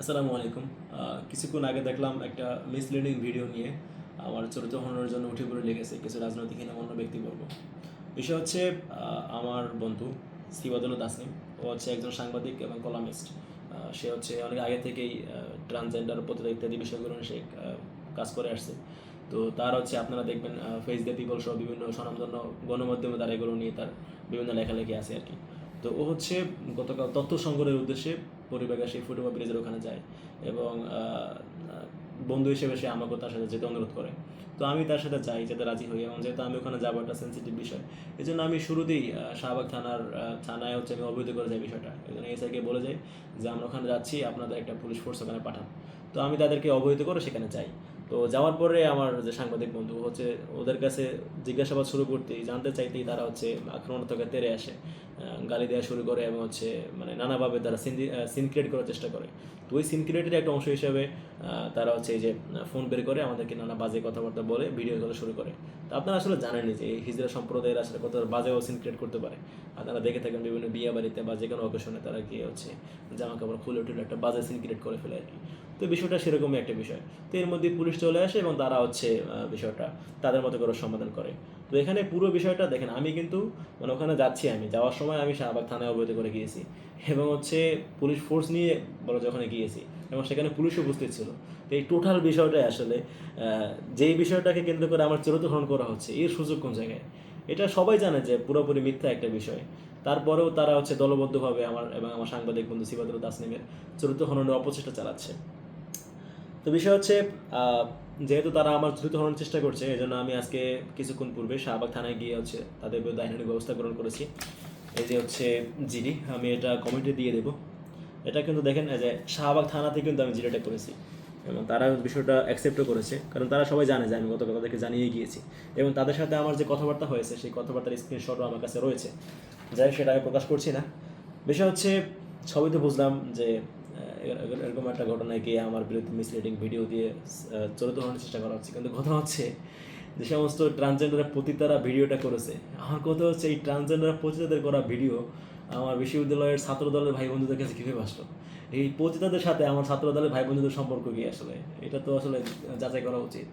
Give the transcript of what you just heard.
আসসালামু আলাইকুম। কিছুক্ষণ আগে দেখলাম একটা মিসলিডিং ভিডিও নিয়ে আমার চরিত্র হননের জন্য উঠে পড়ে লেগেছে কিছু রাজনৈতিক হীনমন্য ব্যক্তিবর্গ। বিষয় হচ্ছে আমার বন্ধু সিবাদুল তাসনিম। ও হচ্ছে একজন সাংবাদিক এবং কলামিস্ট। সে হচ্ছে অনেক আগে থেকেই ট্রান্সজেন্ডার প্রতিরোধ ইত্যাদি বিষয়গুলো নিয়ে সে কাজ করে আসছে। তো তার হচ্ছে আপনারা দেখবেন ফেস দ্য পিপল সহ বিভিন্ন স্বনামধন্য গণমাধ্যমে তার এগুলো নিয়ে তার বিভিন্ন লেখালেখি আছে আর কি। তো ও হচ্ছে গতকাল তথ্য সংগ্রহের উদ্দেশ্যে পরিবারের সেই ফুটওভার ব্রিজের ওখানে যায় এবং বন্ধু হিসেবে সে আমাকেও তার সাথে যেতে অনুরোধ করে। তো আমি তার সাথে যাই, যেতে রাজি হই, এবং যেহেতু আমি ওখানে যাবো একটা সেন্সিটিভ বিষয়, এই জন্য আমি শুরুতেই শাহবাগ থানায় হচ্ছে আমি অবহিত করে যাই বিষয়টা। এই জন্য এসআইকে বলে যাই যে আমরা ওখানে যাচ্ছি, আপনাদের একটা পুলিশ ফোর্স ওখানে পাঠান। তো আমি তাদেরকে অবহিত করে সেখানে যাই। তো যাওয়ার পরে আমার যে সাংবাদিক বন্ধু হচ্ছে ওদের কাছে জিজ্ঞাসাবাদ শুরু করতেই, জানতে চাইতেই তারা হচ্ছে আক্রমণাত্মকে তেড়ে আসে, গালি দেওয়া শুরু করে এবং হচ্ছে মানে নানাভাবে তারা সিন ক্রিয়েট করার চেষ্টা করে। তো ওই সিন ক্রিয়েটের একটা অংশ হিসেবে তারা হচ্ছে এই যে ফোন বের করে আমাদেরকে নানা বাজে কথাবার্তা বলে ভিডিও করা শুরু করে। তো আপনারা আসলে জানেনই যে এই হিজড়া সম্প্রদায়ের আসলে কত বাজে সিন ক্রিয়েট করতে পারে। আপনারা দেখে থাকেন বিভিন্ন বিয়ে বাড়িতে বা যে কোনো অকেশনে তারা গিয়ে হচ্ছে জামা কাপড় খুলে টুলে একটা বাজে সিন ক্রিয়েট করে ফেলে আর কি। তো বিষয়টা সেরকমই একটা বিষয়। তো এর মধ্যে পুলিশ চলে আসে এবং তারা হচ্ছে বিষয়টা তাদের মতো করে সমাধান করে। তো এখানে পুরো বিষয়টা দেখেন, আমি কিন্তু মানে ওখানে যাচ্ছি, আমি যাওয়ার সময় আমি শাহবাগ থানায় অবহিত করে গিয়েছি এবং হচ্ছে পুলিশ ফোর্স নিয়ে বলো যখন গিয়েছি এবং সেখানে পুলিশও উপস্থিত ছিল। তো এই টোটাল বিষয়টাই আসলে যেই বিষয়টাকে কেন্দ্র করে আমার চরিত্র হরণ করা হচ্ছে, এর সুযোগ কোন জায়গায়? এটা সবাই জানে যে পুরোপুরি মিথ্যা একটা বিষয়। তারপরেও তারা হচ্ছে দলবদ্ধভাবে আমার এবং আমার সাংবাদিক বন্ধু সিবাদুল তাসনিমের চরিত্র হননের অপচেষ্টা চালাচ্ছে। তো বিষয় হচ্ছে যেহেতু তারা আমার দ্রুত হওয়ার চেষ্টা করছে, এই জন্য আমি আজকে কিছুক্ষণ পূর্বে শাহবাগ থানায় গিয়ে হচ্ছে তাদের বিরুদ্ধে আইনানুগ ব্যবস্থা গ্রহণ করেছি। এই যে হচ্ছে জিডি, আমি এটা কমেন্টে দিয়ে দেবো। এটা কিন্তু দেখেন এই যে শাহবাগ থানাতে কিন্তু আমি জিডিটা করেছি এবং তারা বিষয়টা অ্যাকসেপ্টও করেছে, কারণ তারা সবাই জানে যে আমি গতকাল তাদেরকে জানিয়ে গিয়েছি এবং তাদের সাথে আমার যে কথাবার্তা হয়েছে সেই কথাবার্তার স্ক্রিনশটও আমার কাছে রয়েছে। যাই হোক, সেটা আমি প্রকাশ করছি না। বিষয় হচ্ছে সবই তো বুঝলাম যে এরকম একটা ঘটনায় গিয়ে আমার বিরুদ্ধে মিসলিডিং ভিডিও দিয়ে চরিত্র হওয়ার চেষ্টা করা হচ্ছে, কিন্তু ঘটনা হচ্ছে যে সমস্ত ট্রান্সজেন্ডারের পতিতারা ভিডিওটা করেছে, আমার কথা হচ্ছে এই ট্রান্সজেন্ডার পতিতাদের করা ভিডিও আমার বিশ্ববিদ্যালয়ের ছাত্র দলের ভাই বন্ধুদের কাছে কীভাবে আসলো? এই পতিতাদের সাথে আমার ছাত্র দলের ভাই বন্ধুদের সম্পর্ক কি আসলে? এটা তো আসলে যাচাই করা উচিত।